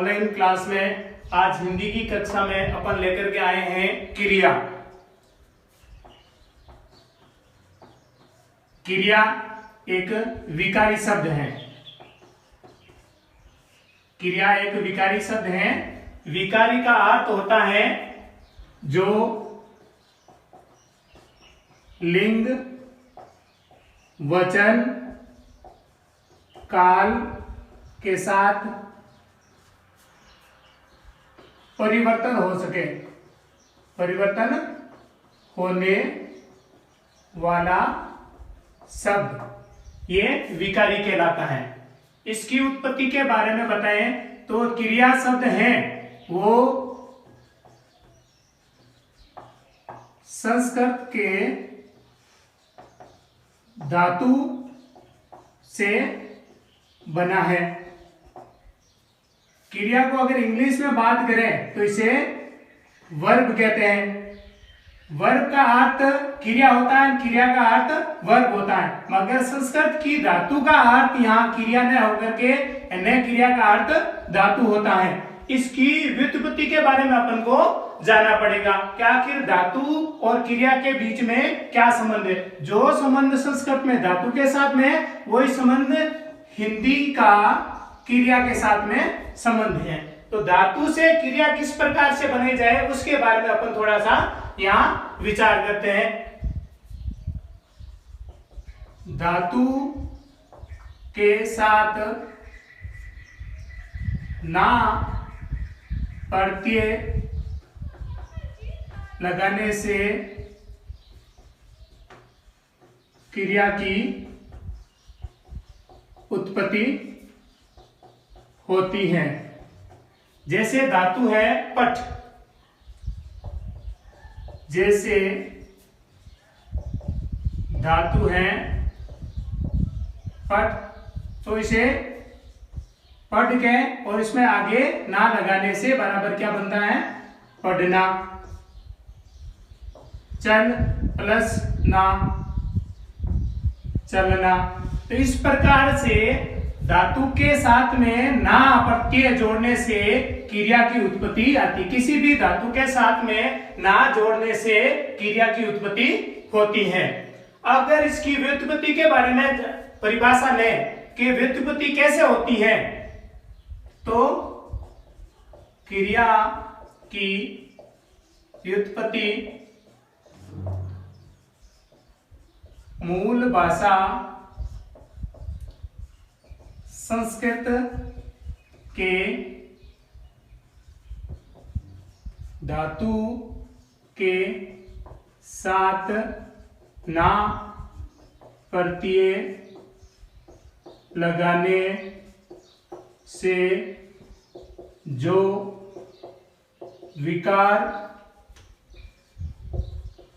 Online class में आज हिंदी की कक्षा में अपन लेकर के आए हैं क्रिया। क्रिया एक विकारी शब्द है। क्रिया एक विकारी शब्द है। विकारी का अर्थ होता है जो लिंग, वचन, काल के साथ परिवर्तन हो सके, परिवर्तन होने वाला शब्द ये विकारी कहलाता है। इसकी उत्पत्ति के बारे में बताएं तो क्रिया शब्द है वो संस्कृत के धातु से बना है। क्रिया को अगर इंग्लिश में बात करें तो इसे वर्ब कहते हैं। वर्ब का अर्थ क्रिया होता है, क्रिया का अर्थ वर्ब होता है, मगर संस्कृत की धातु का अर्थ यहाँ क्रिया न होकर के न क्रिया का अर्थ धातु होता है। इसकी व्युत्पत्ति के बारे में अपन को जानना पड़ेगा कि आखिर धातु और क्रिया के बीच में क्या संबंध है। जो संबंध संस्कृत में धातु के साथ में, वही संबंध हिंदी का क्रिया के साथ में संबंध है। तो धातु से क्रिया किस प्रकार से बने जाए उसके बारे में अपन थोड़ा सा यहाँ विचार करते हैं। धातु के साथ ना प्रत्यय लगाने से क्रिया की उत्पत्ति होती है। जैसे धातु है पट, जैसे धातु है पट, तो इसे पढ़ के और इसमें आगे ना लगाने से बराबर क्या बनता है, पढ़ना। चल प्लस ना, चलना। तो इस प्रकार से धातु के साथ में ना प्रत्यय जोड़ने से क्रिया की उत्पत्ति आती। किसी भी धातु के साथ में ना जोड़ने से क्रिया की उत्पत्ति होती है। अगर इसकी व्युत्पत्ति के बारे में परिभाषा लें कि व्युत्पत्ति कैसे होती है, तो क्रिया की व्युत्पत्ति मूल भाषा संस्कृत के धातु के साथ ना प्रत्यय लगाने से जो विकार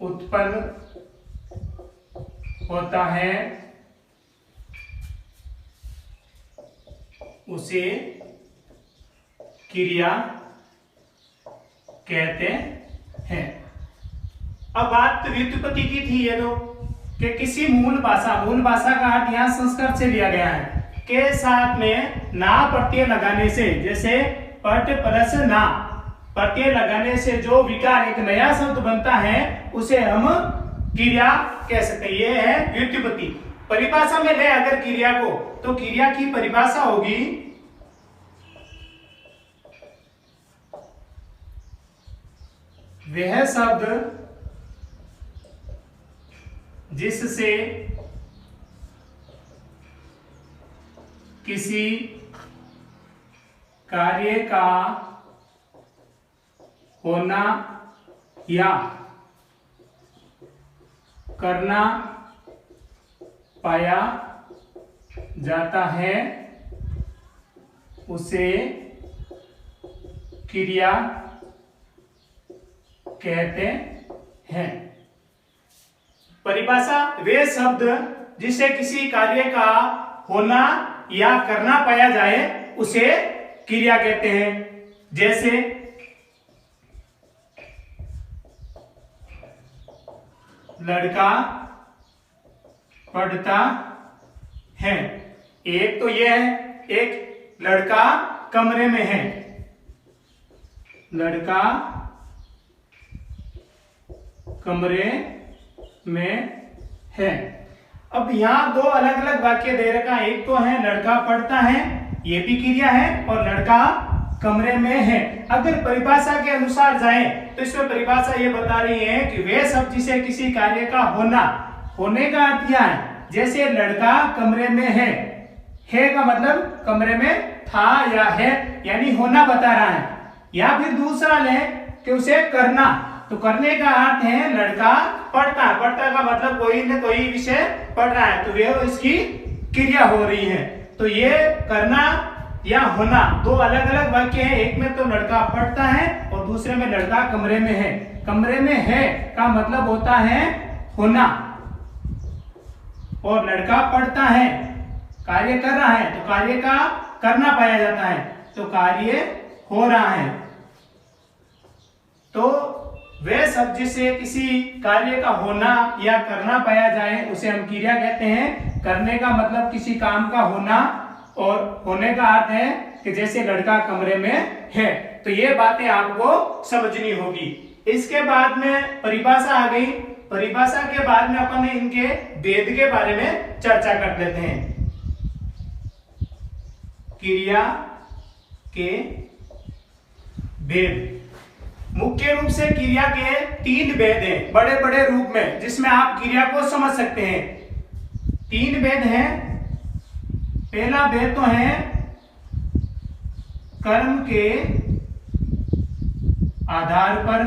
उत्पन्न होता है उसे क्रिया कहते हैं। अब बात व्युत्पत्ति की थी ये तो कि किसी मूल भाषा का अर्थ यहाँ संस्कृत से लिया गया है, के साथ में ना प्रत्यय लगाने से, जैसे पट प्लस ना प्रत्यय लगाने से जो विकार एक नया शब्द बनता है उसे हम क्रिया कह सकते हैं। ये है व्युत्पत्ति। परिभाषा में ले अगर क्रिया को, तो क्रिया की परिभाषा होगी वह शब्द जिससे किसी कार्य का होना या करना पाया जाता है उसे क्रिया कहते हैं। परिभाषा वे शब्द जिससे किसी कार्य का होना या करना पाया जाए उसे क्रिया कहते हैं। जैसे लड़का पढ़ता है। एक तो यह है, एक लड़का कमरे में है, लड़का कमरे में है। अब यहाँ दो अलग अलग वाक्य दे रखा है, एक तो है लड़का पढ़ता है, ये भी क्रिया है, और लड़का कमरे में है। अगर परिभाषा के अनुसार जाए तो इसमें परिभाषा ये बता रही है कि वे शब्द जिसे किसी कार्य का होने का अर्थ क्या है, जैसे लड़का कमरे में है का मतलब कमरे में था या है, यानी होना बता रहा है। या फिर दूसरा ले कि उसे करना, तो करने का अर्थ है लड़का पढ़ता का मतलब कोई न कोई विषय पढ़ रहा है, तो वे इसकी क्रिया हो रही है। तो ये करना या होना दो अलग अलग वाक्य हैं, एक में तो लड़का पढ़ता है और दूसरे में लड़का कमरे में है। कमरे में है का मतलब होता है होना, और लड़का पढ़ता है कार्य कर रहा है, तो कार्य का करना पाया जाता है, तो कार्य हो रहा है। तो वे शब्द जिसे किसी कार्य का होना या करना पाया जाए उसे हम क्रिया कहते हैं। करने का मतलब किसी काम का होना, और होने का अर्थ है कि जैसे लड़का कमरे में है। तो ये बातें आपको समझनी होगी। इसके बाद में परिभाषा आ गई। परिभाषा के बाद में अपन इनके भेद के बारे में चर्चा कर लेते हैं। क्रिया के भेद, मुख्य रूप से क्रिया के तीन भेद हैं बड़े बड़े रूप में, जिसमें आप क्रिया को समझ सकते हैं। तीन भेद हैं। पहला भेद तो है कर्म के आधार पर,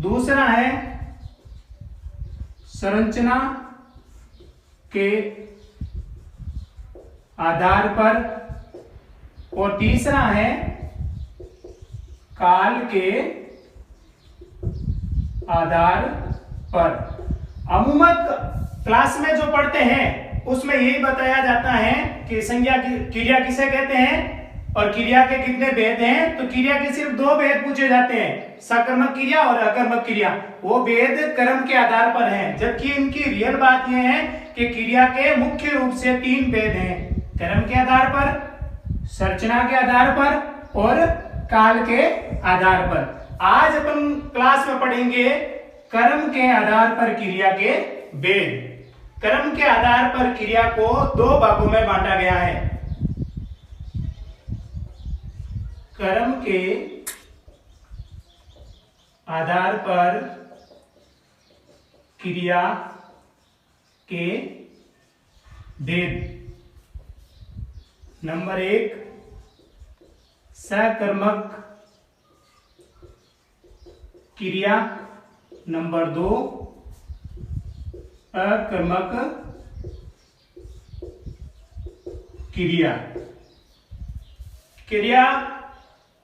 दूसरा है संरचना के आधार पर, और तीसरा है काल के आधार पर। अमूमन क्लास में जो पढ़ते हैं उसमें यही बताया जाता है कि संज्ञा क्रिया किसे कहते हैं और क्रिया के कितने भेद हैं। तो क्रिया के सिर्फ दो भेद पूछे जाते हैं, सकर्मक क्रिया और अकर्मक क्रिया। वो भेद कर्म के आधार पर हैं, जबकि इनकी रियल बात यह है कि क्रिया के मुख्य रूप से तीन भेद हैं, कर्म के आधार पर, संरचना के आधार पर और काल के आधार पर। आज अपन क्लास में पढ़ेंगे कर्म के आधार पर क्रिया के भेद। कर्म के आधार पर क्रिया को दो भागों में बांटा गया है। कर्म के आधार पर क्रिया के भेद। नंबर 1 सकर्मक क्रिया, नंबर 2 अकर्मक क्रिया। क्रिया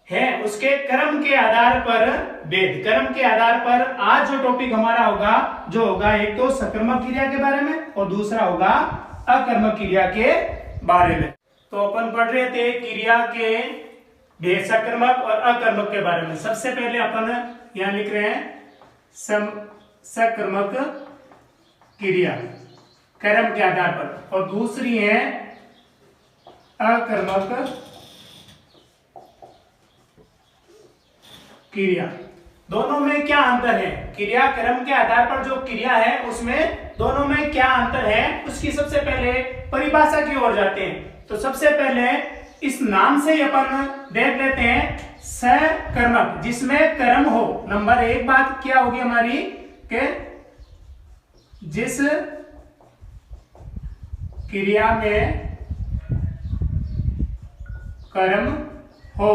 है उसके कर्म के आधार पर भेद। कर्म के आधार पर आज जो टॉपिक हमारा होगा जो होगा एक तो सकर्मक क्रिया के बारे में और दूसरा होगा अकर्मक क्रिया के बारे में। तो अपन पढ़ रहे थे क्रिया के भेद सकर्मक और अकर्मक के बारे में। सबसे पहले अपन यहां लिख रहे हैं सकर्मक क्रिया कर्म के आधार पर, और दूसरी है अकर्मक क्रिया। दोनों में क्या अंतर है? क्रिया कर्म के आधार पर जो क्रिया है उसमें दोनों में क्या अंतर है, उसकी सबसे पहले परिभाषा की ओर जाते हैं। तो सबसे पहले इस नाम से ही अपन देख लेते हैं सकर्मक, जिसमें कर्म हो। नंबर 1 बात क्या होगी हमारी के जिस क्रिया में कर्म हो।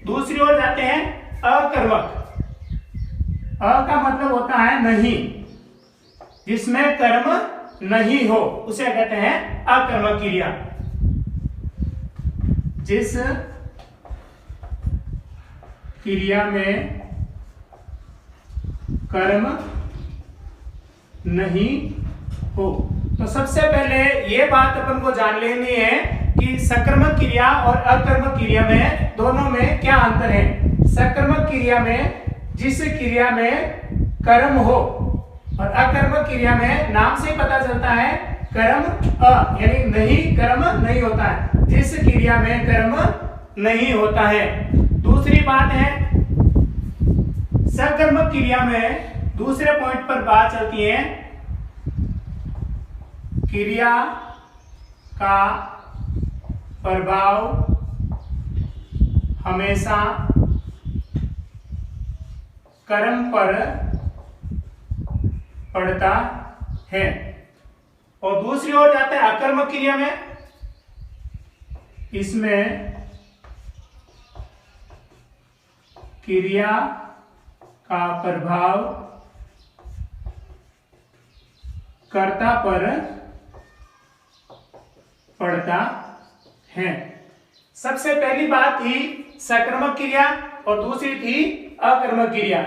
दूसरी ओर जाते हैं अकर्मक। अ का मतलब होता है नहीं, जिसमें कर्म नहीं हो उसे कहते हैं अकर्मक क्रिया। जिस क्रिया में कर्म नहीं हो। तो सबसे पहले ये बात अपन को जान लेनी है कि सकर्मक क्रिया और अकर्मक क्रिया में दोनों में क्या अंतर है। सकर्मक क्रिया में जिस क्रिया में कर्म हो, और अकर्मक क्रिया में नाम से ही पता चलता है कर्म यानी नहीं, कर्म नहीं होता है। जिस क्रिया में कर्म नहीं होता है दूसरी बात है सकर्मक क्रिया में दूसरे पॉइंट पर बात चलती है, क्रिया का प्रभाव हमेशा कर्म पर पड़ता है। और दूसरी ओर जाते हैं अकर्मक क्रिया में, इसमें क्रिया का प्रभाव कर्ता पर पड़ता है। सबसे पहली बात थी सकर्मक क्रिया और दूसरी थी अकर्मक क्रिया।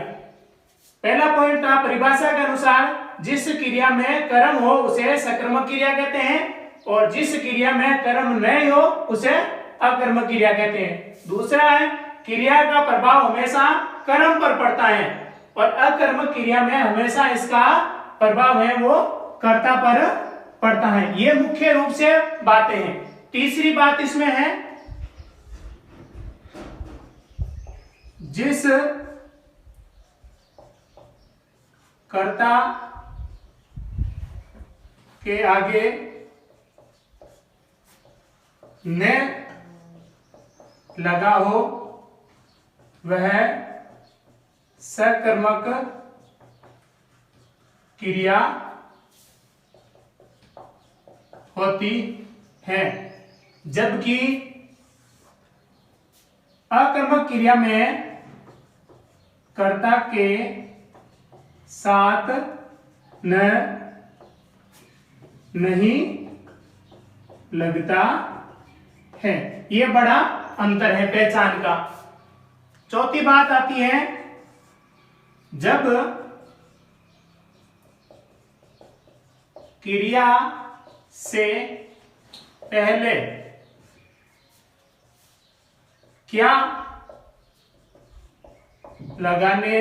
पहला पॉइंट था परिभाषा के अनुसार जिस क्रिया में कर्म हो उसे सकर्मक क्रिया कहते हैं और जिस क्रिया में कर्म नहीं हो उसे अकर्मक क्रिया कहते हैं। दूसरा है क्रिया का प्रभाव हमेशा कर्म पर पड़ता है और अकर्मक क्रिया में हमेशा इसका प्रभाव है वो कर्ता पर पड़ता है। ये मुख्य रूप से बातें हैं। तीसरी बात इसमें है जिस कर्ता के आगे न लगा हो वह सकर्मक क्रिया होती है, जबकि अकर्मक क्रिया में कर्ता के साथ नहीं लगता है। यह बड़ा अंतर है पहचान का। चौथी बात आती है जब क्रिया से पहले क्या लगाने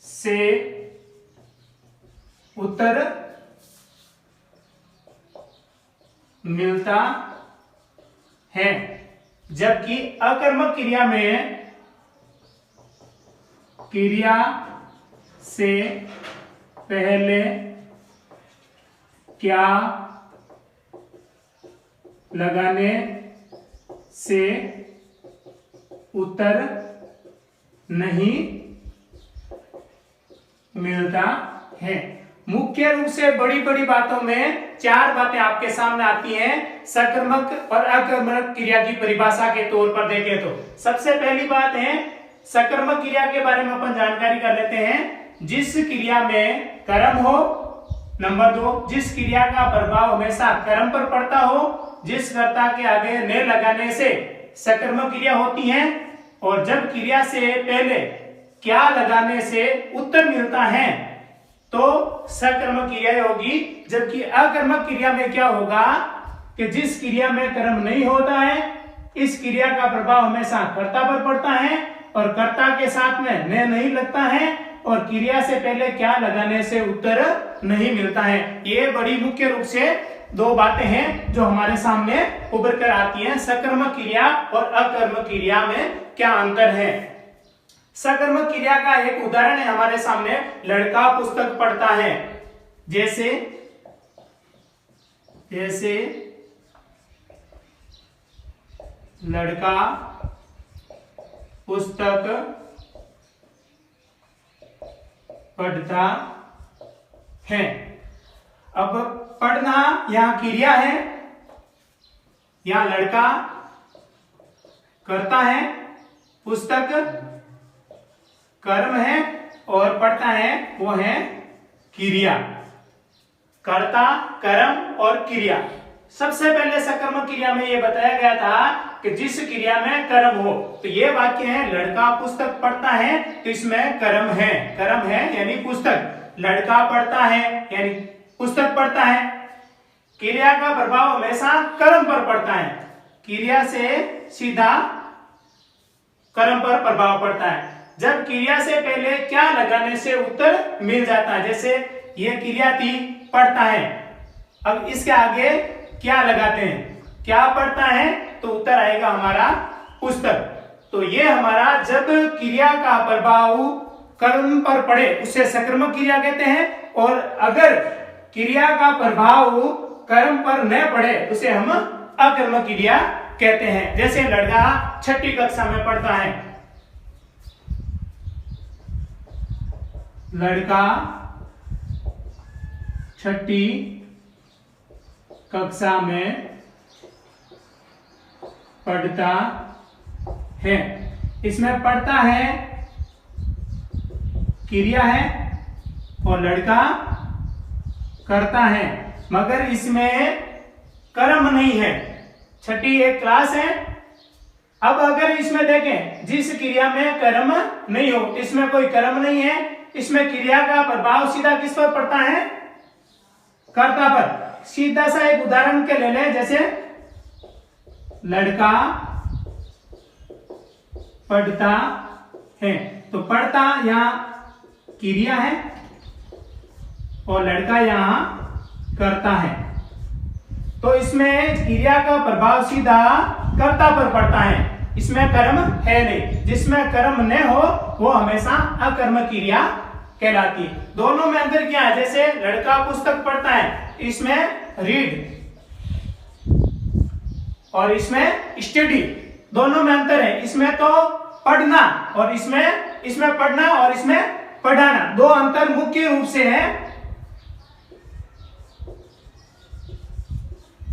से उत्तर मिलता है, जबकि अकर्मक क्रिया में क्रिया से पहले क्या लगाने से उत्तर नहीं मिलता है। मुख्य रूप से बड़ी बड़ी बातों में चार बातें आपके सामने आती हैं सकर्मक और अकर्मक क्रिया की परिभाषा के तौर पर देखें तो। सबसे पहली बात है सकर्मक क्रिया के बारे में अपन जानकारी कर लेते हैं। जिस क्रिया में कर्म हो, नंबर 2 जिस क्रिया का प्रभाव हमेशा कर्म पर पड़ता हो, जिस कर्ता के आगे न लगाने से सकर्मक क्रिया होती है, और जब क्रिया से पहले क्या लगाने से उत्तर मिलता है तो सकर्मक क्रिया होगी। जबकि अकर्मक क्रिया में क्या होगा कि जिस क्रिया में कर्म नहीं होता है इस क्रिया का प्रभाव हमेशा कर्ता पर पड़ता है और कर्ता के साथ में न नहीं लगता है और क्रिया से पहले क्या लगाने से उत्तर नहीं मिलता है। ये बड़ी मुख्य रूप से दो बातें हैं जो हमारे सामने उभर कर आती हैं। सकर्मक क्रिया और अकर्मक क्रिया में क्या अंतर है। सकर्मक क्रिया का एक उदाहरण है हमारे सामने, लड़का पुस्तक पढ़ता है। जैसे लड़का पुस्तक पढ़ता है। अब पढ़ना यहां क्रिया है, यहां लड़का करता है, पुस्तक कर्म है और पढ़ता है वो है क्रिया। कर्ता, कर्म और क्रिया। सबसे पहले सकर्मक क्रिया में यह बताया गया था कि जिस क्रिया में कर्म हो, तो ये वाक्य है लड़का पुस्तक पढ़ता है तो इसमें कर्म है यानी पुस्तक। लड़का पढ़ता है यानी पुस्तक पढ़ता है। क्रिया का प्रभाव हमेशा कर्म पर पड़ता है, क्रिया से सीधा कर्म पर प्रभाव पड़ता है। जब क्रिया से पहले क्या लगाने से उत्तर मिल जाता है, जैसे यह क्रिया थी पढ़ता है, अब इसके आगे क्या लगाते हैं, क्या पढ़ता है तो उत्तर आएगा हमारा पुस्तक। तो ये हमारा जब क्रिया का प्रभाव कर्म पर पड़े उसे सकर्मक क्रिया कहते हैं, और अगर क्रिया का प्रभाव कर्म पर न पड़े उसे हम अकर्मक क्रिया कहते हैं। जैसे लड़का 6ठी कक्षा में पढ़ता है, लड़का 6ठी कक्षा में पढ़ता है, इसमें पढ़ता है क्रिया है और लड़का करता है, मगर इसमें कर्म नहीं है। 6ठी एक क्लास है। अब अगर इसमें देखें जिस क्रिया में कर्म नहीं हो, इसमें कोई कर्म नहीं है, इसमें क्रिया का प्रभाव सीधा किस पर पड़ता है? कर्ता पर। सीधा सा एक उदाहरण के ले लें, जैसे लड़का पढ़ता है, तो पढ़ता यहां क्रिया है और लड़का यहां करता है, तो इसमें क्रिया का प्रभाव सीधा कर्ता पर पड़ता है, इसमें कर्म है नहीं। जिसमें कर्म न हो वो हमेशा अकर्मक क्रिया कहलाती है। दोनों में अंतर क्या है? जैसे लड़का पुस्तक पढ़ता है, इसमें रीड और इसमें स्टडी, दोनों में अंतर है। इसमें तो पढ़ना और इसमें पढ़ना और इसमें पढ़ाना, दो अंतर मुख्य रूप से है।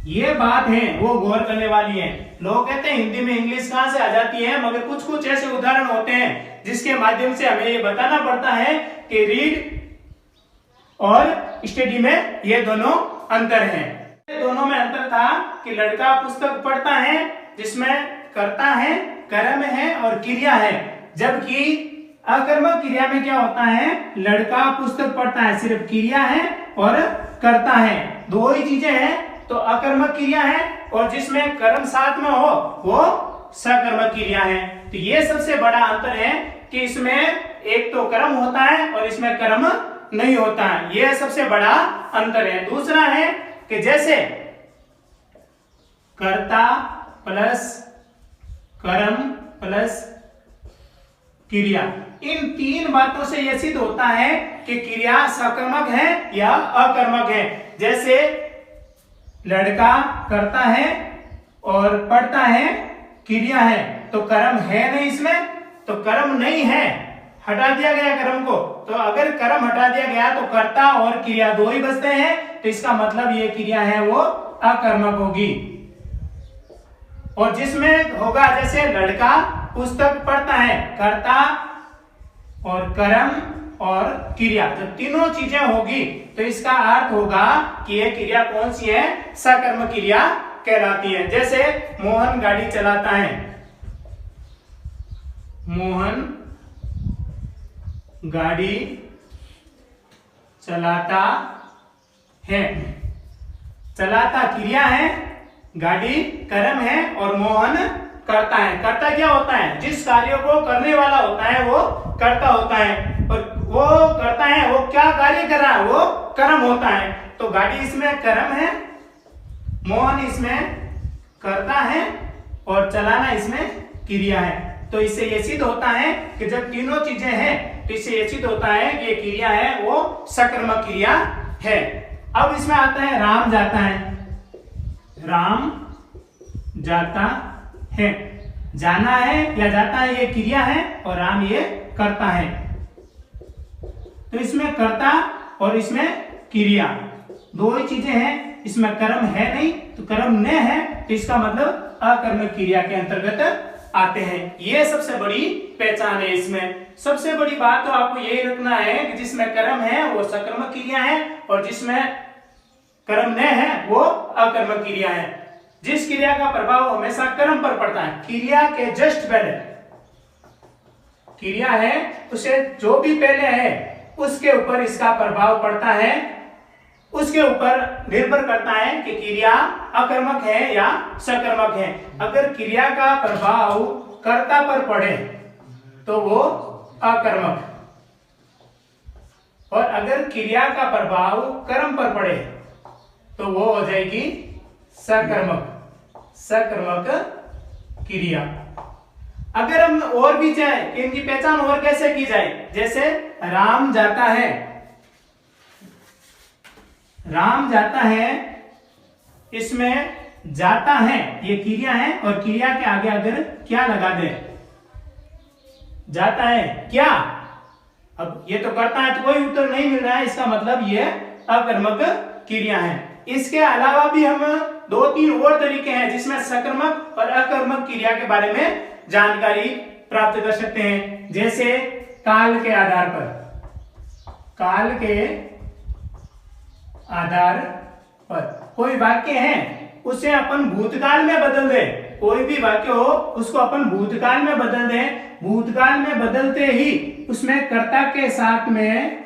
ये बात है वो गौर करने वाली है। लोग कहते हैं हिंदी में इंग्लिश कहां से आ जाती है, मगर कुछ कुछ ऐसे उदाहरण होते हैं जिसके माध्यम से हमें ये बताना पड़ता है कि रीड और स्टडी में ये दोनों अंतर हैं। दोनों में अंतर था कि लड़का पुस्तक पढ़ता है जिसमें करता है, कर्म है और क्रिया है, जबकि अकर्मक क्रिया में क्या होता है? लड़का पुस्तक पढ़ता है, सिर्फ क्रिया है और करता है, दो ही चीजें हैं, तो अकर्मक क्रिया है, और जिसमें कर्म साथ में हो वो सकर्मक क्रिया है। तो ये सबसे बड़ा अंतर है कि इसमें एक तो कर्म होता है और इसमें कर्म नहीं होता है, ये सबसे बड़ा अंतर है। दूसरा है कि जैसे कर्ता प्लस कर्म प्लस क्रिया, इन तीन बातों से यह सिद्ध होता है कि क्रिया सकर्मक है या अकर्मक है। जैसे लड़का करता है और पढ़ता है, क्रिया है, तो कर्म है नहीं इसमें, तो कर्म नहीं है, हटा दिया गया कर्म को। तो अगर कर्म हटा दिया गया तो कर्ता और क्रिया दो ही बचते हैं, तो इसका मतलब ये क्रिया है वो अकर्मक होगी। और जिसमें होगा जैसे लड़का पुस्तक पढ़ता है, कर्ता और कर्म और क्रिया, जब तीनों चीजें होगी तो इसका अर्थ होगा कि यह क्रिया कौन सी है? सकर्मक क्रिया कहलाती है। जैसे मोहन गाड़ी चलाता है, मोहन गाड़ी चलाता है, चलाता क्रिया है, गाड़ी कर्म है और मोहन करता है। कर्ता क्या होता है? जिस कार्य को करने वाला होता है वो कर्ता होता है, और वो करता है, वो क्या कार्य कर रहा है? वो कर्म होता है। तो गाड़ी इसमें कर्म है, मोहन इसमें करता है और चलाना इसमें क्रिया है। तो इससे यह सिद्ध होता है कि जब तीनों चीजें हैं तो इससे यह सिद्ध होता है कि ये क्रिया है वो सकर्मक क्रिया है। अब इसमें आता है राम जाता है, राम जाता है, जाना है या जाता है ये क्रिया है और राम ये करता है। तो इसमें कर्ता और इसमें क्रिया दो ही चीजें हैं, इसमें कर्म है नहीं, तो कर्म न है तो इसका मतलब अकर्मक क्रिया के अंतर्गत आते हैं। ये सबसे बड़ी पहचान है। इसमें सबसे बड़ी बात तो आपको यही रखना है कि जिसमें कर्म है वो सकर्मक क्रिया है और जिसमें कर्म न है वो अकर्मक क्रिया है। जिस क्रिया का प्रभाव हमेशा कर्म पर पड़ता है, क्रिया के जस्ट पहले क्रिया है, उसे जो भी पहले है उसके ऊपर इसका प्रभाव पड़ता है, उसके ऊपर निर्भर करता है कि क्रिया अकर्मक है या सकर्मक है। अगर क्रिया का प्रभाव कर्ता पर पड़े तो वो अकर्मक, और अगर क्रिया का प्रभाव कर्म पर पड़े तो वो हो जाएगी सकर्मक, सकर्मक क्रिया। अगर हम और भी चाहें कि इनकी पहचान और कैसे की जाए, जैसे राम जाता है, राम जाता है, इसमें जाता है ये क्रिया है और क्रिया के आगे अगर क्या लगा दे, जाता है क्या, अब ये तो करता है तो कोई उत्तर नहीं मिल रहा है, इसका मतलब ये अकर्मक क्रिया है। इसके अलावा भी हम 2-3 और तरीके हैं जिसमें सकर्मक और अकर्मक क्रिया के बारे में जानकारी प्राप्त कर सकते हैं। जैसे काल के आधार पर, काल के आधार पर कोई वाक्य है उसे अपन भूतकाल में बदल दे, कोई भी वाक्य हो उसको अपन भूतकाल में बदल दें, भूतकाल में बदलते ही उसमें कर्ता के साथ में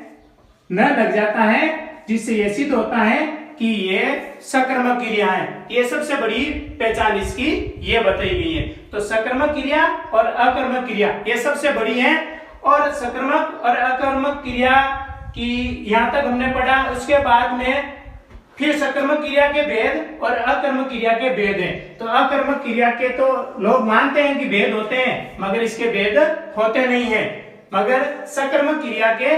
न लग जाता है, जिससे यह सिद्ध होता है कि ये सकर्मक क्रिया है। ये सबसे बड़ी पहचान इसकी ये बताई गई है। तो सकर्मक क्रिया और अकर्मक क्रिया ये सबसे बड़ी है, और सकर्मक और अकर्मक क्रिया की यहां तक हमने पढ़ा। उसके बाद में फिर सकर्मक क्रिया के भेद और अकर्मक क्रिया के भेद हैं। तो अकर्मक क्रिया के तो लोग मानते हैं कि भेद होते हैं, मगर इसके भेद होते नहीं हैं। मगर सकर्मक क्रिया के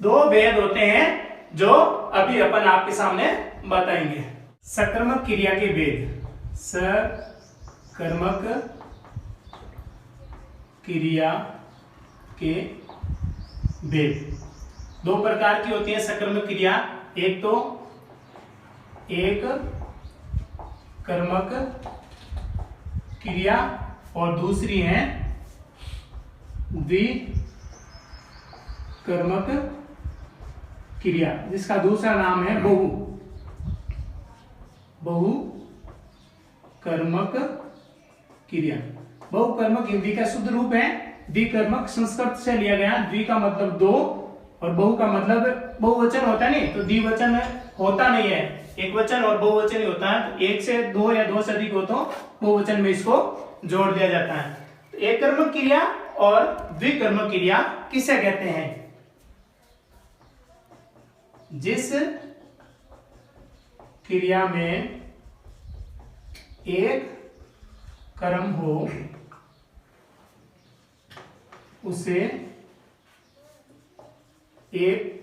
2 भेद होते हैं जो अभी अपन आपके सामने बताएंगे। सकर्मक क्रिया के भेद, सकर्मक क्रिया के भेद 2 प्रकार की होती है सकर्मक क्रिया। एक तो एक कर्मक क्रिया और दूसरी है द्विकर्मक क्रिया, जिसका दूसरा नाम है बहुकर्मक क्रिया। बहुकर्मक हिंदी का शुद्ध रूप है, द्विकर्मक संस्कृत से लिया गया। द्वि का मतलब 2 और बहु का मतलब बहुवचन होता नहीं, तो द्विवचन होता नहीं है, एक वचन और बहुवचन ही होता है। तो 1 से 2 या 2 से अधिक हो तो बहुवचन में इसको जोड़ दिया जाता है। तो एक कर्मक क्रिया और द्विकर्मक क्रिया किसे कहते हैं? जिस क्रिया में एक कर्म हो उसे एक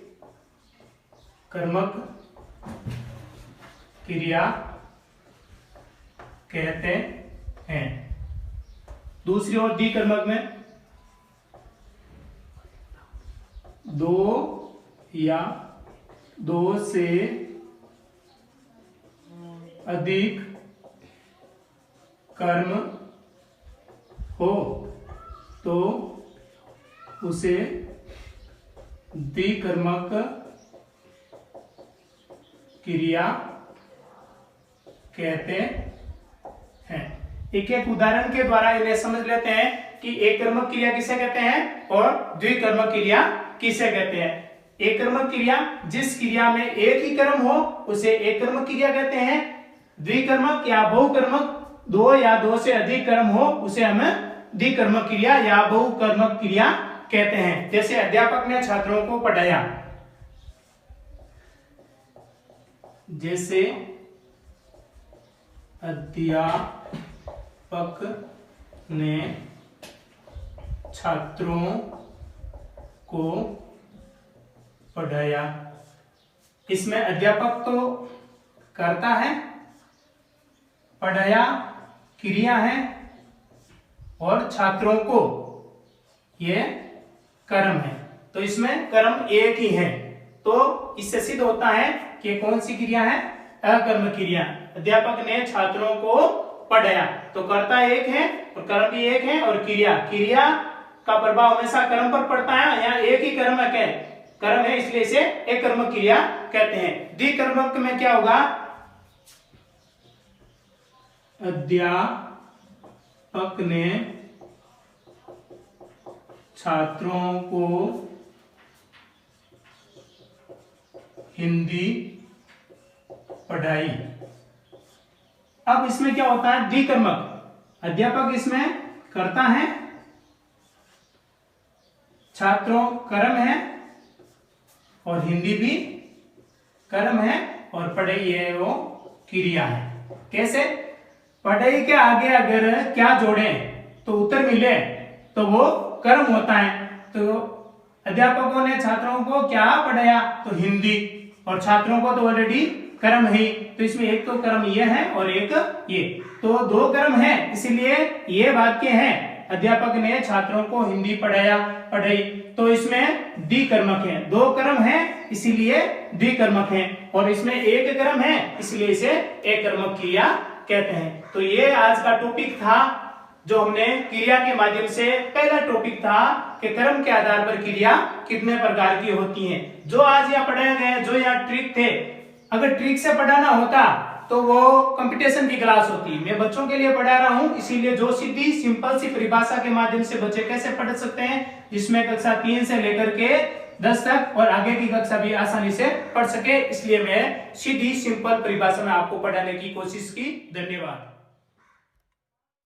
कर्मक क्रिया कहते हैं। दूसरी ओर द्विकर्मक में 2 या 2 से अधिक कर्म हो तो उसे द्विकर्मक क्रिया कहते हैं। एक एक उदाहरण के द्वारा इन्हें समझ लेते हैं कि एक कर्मक क्रिया किसे कहते हैं और द्विकर्मक क्रिया किसे कहते हैं। एक कर्मक क्रिया जिस क्रिया में एक ही कर्म हो उसे एक कर्मक क्रिया कहते हैं। द्विकर्मक या बहुकर्मक 2 या 2 से अधिक कर्म हो उसे हम द्विकर्मक क्रिया या बहुकर्मक क्रिया कहते हैं। जैसे अध्यापक ने छात्रों को पढ़ाया, जैसे अध्यापक ने छात्रों को पढ़ाया। इसमें अध्यापक तो करता है, पढ़ाया क्रिया है और छात्रों को ये कर्म है। तो इसमें कर्म एक ही है, तो इससे सिद्ध होता है कि कौन सी क्रिया है? अकर्मक क्रिया। अध्यापक ने छात्रों को पढ़ाया, तो कर्ता एक है और कर्म भी एक है, और क्रिया का प्रभाव हमेशा कर्म पर पड़ता है। यहाँ एक ही कर्म है इसलिए इसे एक कर्मक क्रिया कहते हैं। द्विकर्मक में क्या होगा? अध्यापक ने छात्रों को हिंदी पढ़ाई। अब इसमें क्या होता है? द्विकर्मक। अध्यापक इसमें करता है, छात्रों कर्म है और हिंदी भी कर्म है, और पढ़ाई है वो क्रिया है। कैसे? पढ़ाई के आगे अगर क्या जोड़ें? तो उत्तर मिले तो वो कर्म होता है। तो अध्यापकों ने छात्रों को क्या पढ़ाया, तो हिंदी, और छात्रों को तो ऑलरेडी कर्म है, तो इसमें एक तो कर्म ये है और एक ये, तो दो कर्म है, इसलिए ये वाक्य है अध्यापक ने छात्रों को हिंदी पढ़ाई, तो इसमें द्विकर्मक है, दो कर्म है इसीलिए द्विकर्मक है, और इसमें एक कर्म है इसलिए इसे एक कर्मक क्रिया कहते हैं। तो ये आज का टॉपिक था जो हमने क्रिया के माध्यम से, पहला टॉपिक था कि कर्म के आधार पर क्रिया कितने प्रकार की होती हैं। जो आज यहाँ पढ़ाया गया, जो यहाँ ट्रिक थे, अगर ट्रिक से पढ़ाना होता तो वो कंपटीशन की क्लास होती। मैं बच्चों के लिए पढ़ा रहा हूं, इसीलिए जो सीधी सिंपल सी परिभाषा के माध्यम से बच्चे कैसे पढ़ सकते हैं, जिसमें कक्षा 3 से लेकर के 10 तक और आगे की कक्षा भी आसानी से पढ़ सके, इसलिए मैं सीधी सिंपल परिभाषा में आपको पढ़ाने की कोशिश की। धन्यवाद।